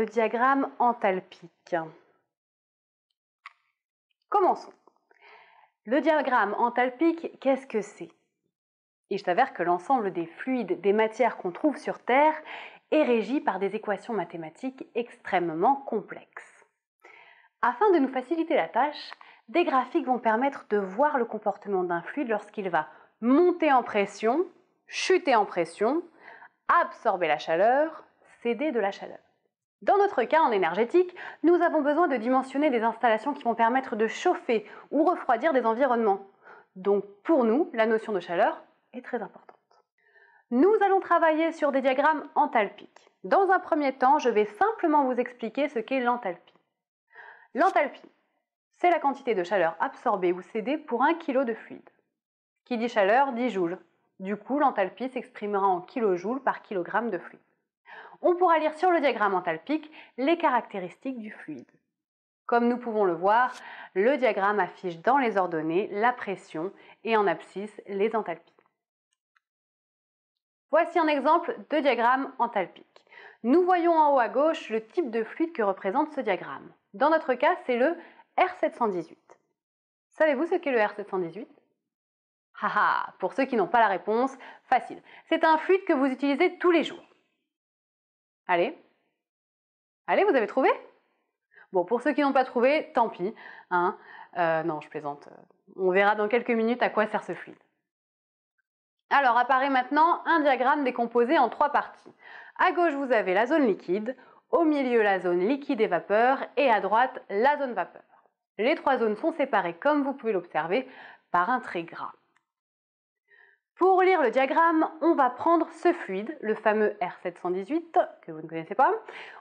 diagramme enthalpique. Commençons. Le diagramme enthalpique, qu'est-ce que c'est? Il s'avère que l'ensemble des fluides, des matières qu'on trouve sur Terre est régi par des équations mathématiques extrêmement complexes. Afin de nous faciliter la tâche, des graphiques vont permettre de voir le comportement d'un fluide lorsqu'il va monter en pression, chuter en pression, absorber la chaleur, céder de la chaleur. Dans notre cas, en énergétique, nous avons besoin de dimensionner des installations qui vont permettre de chauffer ou refroidir des environnements. Donc pour nous, la notion de chaleur est très importante. Nous allons travailler sur des diagrammes enthalpiques. Dans un premier temps, je vais simplement vous expliquer ce qu'est l'enthalpie. L'enthalpie, c'est la quantité de chaleur absorbée ou cédée pour 1 kg de fluide. Qui dit chaleur dit joule. Du coup, l'enthalpie s'exprimera en kilojoules par kilogramme de fluide. On pourra lire sur le diagramme enthalpique les caractéristiques du fluide. Comme nous pouvons le voir, le diagramme affiche dans les ordonnées la pression et en abscisse les enthalpies. Voici un exemple de diagramme enthalpique. Nous voyons en haut à gauche le type de fluide que représente ce diagramme. Dans notre cas, c'est le R718. Savez-vous ce qu'est le R718? Haha, pour ceux qui n'ont pas la réponse, facile. C'est un fluide que vous utilisez tous les jours. Allez, vous avez trouvé? Bon, pour ceux qui n'ont pas trouvé, tant pis. Non, je plaisante. On verra dans quelques minutes à quoi sert ce fluide. Alors, apparaît maintenant un diagramme décomposé en 3 parties. À gauche, vous avez la zone liquide, au milieu, la zone liquide et vapeur, et à droite, la zone vapeur. Les 3 zones sont séparées, comme vous pouvez l'observer, par un trait gras. Pour lire le diagramme, on va prendre ce fluide, le fameux R718, que vous ne connaissez pas.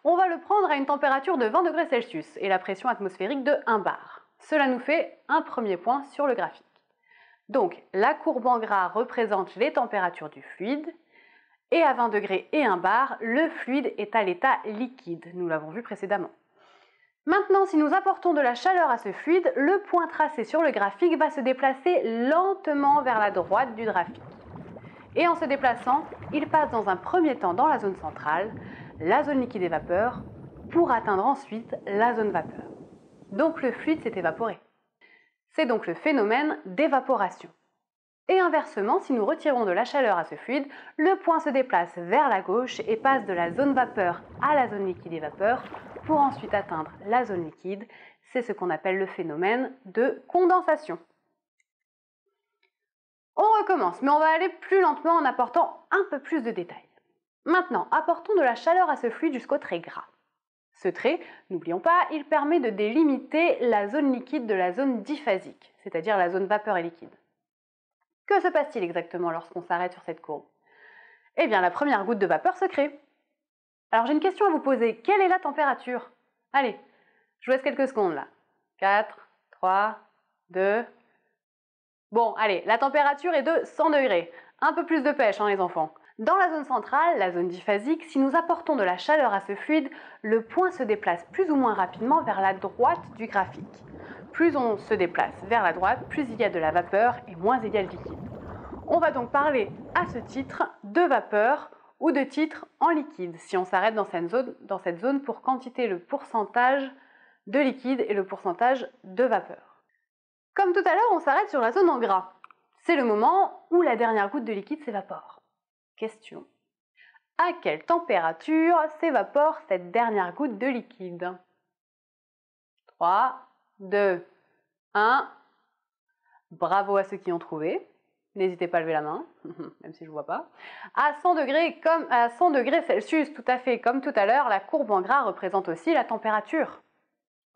On va le prendre à une température de 20 degrés Celsius et la pression atmosphérique de 1 bar. Cela nous fait un premier point sur le graphique. Donc, la courbe en gras représente les températures du fluide, et à 20 degrés et 1 bar, le fluide est à l'état liquide. Nous l'avons vu précédemment. Maintenant, si nous apportons de la chaleur à ce fluide, le point tracé sur le graphique va se déplacer lentement vers la droite du graphique. Et en se déplaçant, il passe dans un premier temps dans la zone centrale, la zone liquide et vapeur, pour atteindre ensuite la zone vapeur. Donc le fluide s'est évaporé. C'est donc le phénomène d'évaporation. Et inversement, si nous retirons de la chaleur à ce fluide, le point se déplace vers la gauche et passe de la zone vapeur à la zone liquide et vapeur pour ensuite atteindre la zone liquide. C'est ce qu'on appelle le phénomène de condensation. On recommence, mais on va aller plus lentement en apportant un peu plus de détails. Maintenant, apportons de la chaleur à ce fluide jusqu'au trait gras. Ce trait, n'oublions pas, il permet de délimiter la zone liquide de la zone diphasique, c'est-à-dire la zone vapeur et liquide. Que se passe-t-il exactement lorsqu'on s'arrête sur cette courbe? Eh bien, la première goutte de vapeur se crée. Alors, j'ai une question à vous poser. Quelle est la température? Allez, je vous laisse quelques secondes là. 4, 3, 2... Bon, allez, la température est de 100 degrés. Un peu plus de pêche, les enfants. Dans la zone centrale, la zone diphasique, si nous apportons de la chaleur à ce fluide, le point se déplace plus ou moins rapidement vers la droite du graphique. Plus on se déplace vers la droite, plus il y a de la vapeur et moins il y a de liquide. On va donc parler à ce titre de vapeur ou de titre en liquide, si on s'arrête dans cette zone pour quantité le pourcentage de liquide et le pourcentage de vapeur. Comme tout à l'heure, on s'arrête sur la zone en gras. C'est le moment où la dernière goutte de liquide s'évapore. Question. À quelle température s'évapore cette dernière goutte de liquide? 3, 2, 1. Bravo à ceux qui ont trouvé. N'hésitez pas à lever la main, même si je ne vois pas. À 100 degrés Celsius, tout à fait, comme tout à l'heure, la courbe en gras représente aussi la température.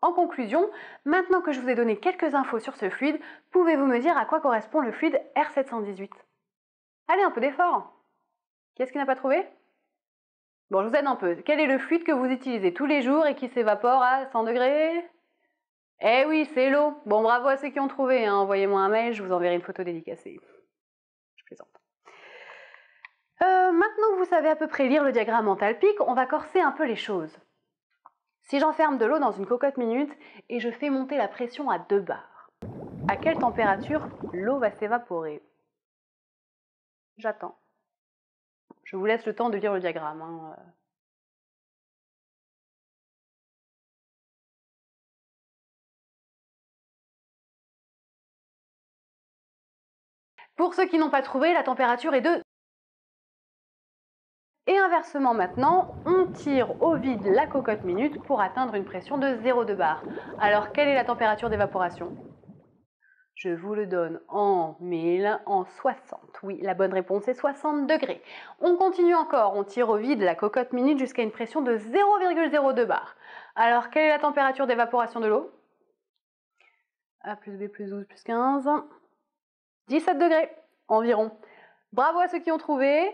En conclusion, maintenant que je vous ai donné quelques infos sur ce fluide, pouvez-vous me dire à quoi correspond le fluide R718? Allez, un peu d'effort. Qui est-ce qui n'a pas trouvé? Bon, je vous aide un peu. Quel est le fluide que vous utilisez tous les jours et qui s'évapore à 100 degrés? Eh oui, c'est l'eau. Bon, bravo à ceux qui ont trouvé. Envoyez-moi un mail, je vous enverrai une photo dédicacée. Je plaisante. Maintenant que vous savez à peu près lire le diagramme enthalpique, on va corser un peu les choses. Si j'enferme de l'eau dans une cocotte minute et je fais monter la pression à 2 bars, à quelle température l'eau va s'évaporer? J'attends. Je vous laisse le temps de lire le diagramme. Pour ceux qui n'ont pas trouvé, la température est de... Et inversement maintenant, on tire au vide la cocotte minute pour atteindre une pression de 0,2 bar. Alors, quelle est la température d'évaporation? Je vous le donne en 1000, en 60. Oui, la bonne réponse est 60 degrés. On continue encore, on tire au vide la cocotte minute jusqu'à une pression de 0,02 bar. Alors, quelle est la température d'évaporation de l'eau? A plus B plus 12 plus 15, 17 degrés environ. Bravo à ceux qui ont trouvé.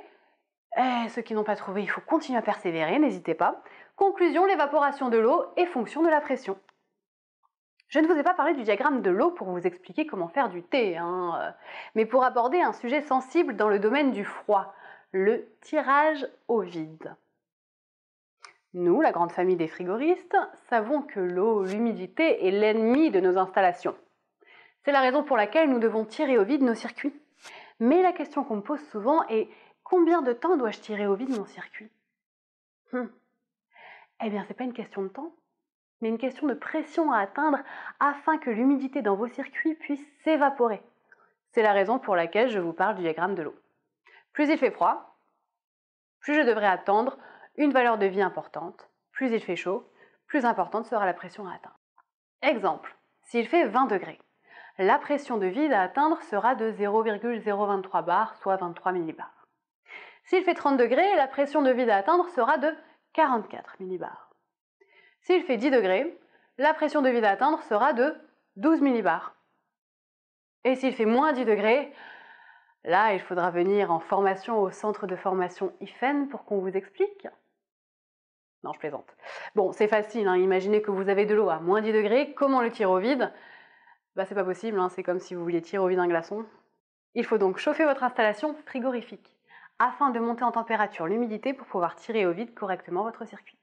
Et ceux qui n'ont pas trouvé, il faut continuer à persévérer, n'hésitez pas. Conclusion, l'évaporation de l'eau est fonction de la pression. Je ne vous ai pas parlé du diagramme de l'eau pour vous expliquer comment faire du thé, mais pour aborder un sujet sensible dans le domaine du froid, le tirage au vide. Nous, la grande famille des frigoristes, savons que l'eau, l'humidité est l'ennemi de nos installations. C'est la raison pour laquelle nous devons tirer au vide nos circuits. Mais la question qu'on me pose souvent est: combien de temps dois-je tirer au vide mon circuit? Eh bien, ce n'est pas une question de temps, mais une question de pression à atteindre afin que l'humidité dans vos circuits puisse s'évaporer. C'est la raison pour laquelle je vous parle du diagramme de l'eau. Plus il fait froid, plus je devrais attendre une valeur de vie importante. Plus il fait chaud, plus importante sera la pression à atteindre. Exemple, s'il fait 20 degrés, la pression de vide à atteindre sera de 0,023 bar, soit 23 millibars. S'il fait 30 degrés, la pression de vide à atteindre sera de 44 millibars. S'il fait 10 degrés, la pression de vide à atteindre sera de 12 millibars. Et s'il fait moins 10 degrés, là, il faudra venir en formation au centre de formation IFEN pour qu'on vous explique. Non, je plaisante. Bon, c'est facile, imaginez que vous avez de l'eau à moins 10 degrés, comment le tirer au vide? C'est pas possible, c'est comme si vous vouliez tirer au vide un glaçon. Il faut donc chauffer votre installation frigorifique afin de monter en température l'humidité pour pouvoir tirer au vide correctement votre circuit.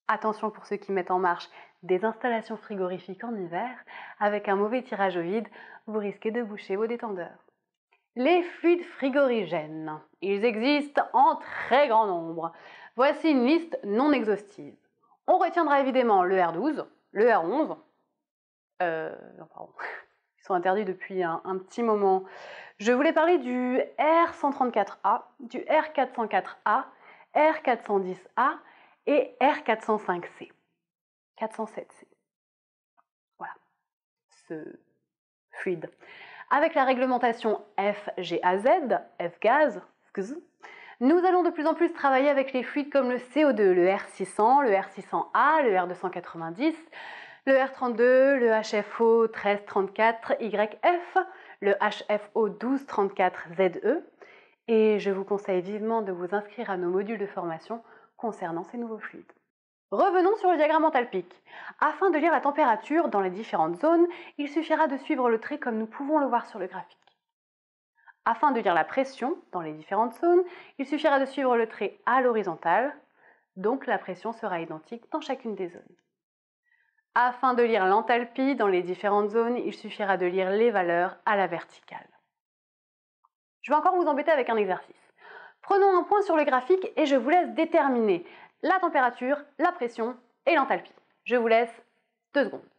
Attention pour ceux qui mettent en marche des installations frigorifiques en hiver, avec un mauvais tirage au vide, vous risquez de boucher vos détendeurs. Les fluides frigorigènes, ils existent en très grand nombre. Voici une liste non exhaustive. On retiendra évidemment le R12, le R11, ils sont interdits depuis un petit moment. Je voulais parler du R134A, du R404A, R410A et R405C. 407C. Voilà, ce fluide. Avec la réglementation FGAZ, F-gaz, nous allons de plus en plus travailler avec les fluides comme le CO2, le R600, le R600A, le R290, le R32, le HFO 1334YF, le HFO 1234ZE, et je vous conseille vivement de vous inscrire à nos modules de formation concernant ces nouveaux fluides. Revenons sur le diagramme enthalpique. Afin de lire la température dans les différentes zones, il suffira de suivre le trait comme nous pouvons le voir sur le graphique. Afin de lire la pression dans les différentes zones, il suffira de suivre le trait à l'horizontale, donc la pression sera identique dans chacune des zones. Afin de lire l'enthalpie dans les différentes zones, il suffira de lire les valeurs à la verticale. Je vais encore vous embêter avec un exercice. Prenons un point sur le graphique et je vous laisse déterminer la température, la pression et l'enthalpie. Je vous laisse 2 secondes.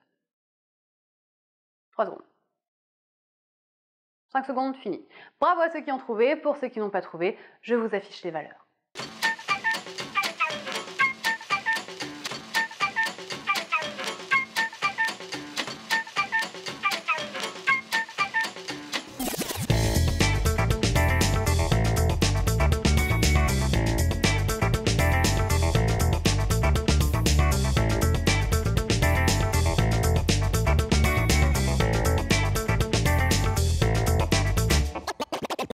3 secondes. 5 secondes, fini. Bravo à ceux qui ont trouvé. Pour ceux qui n'ont pas trouvé, je vous affiche les valeurs.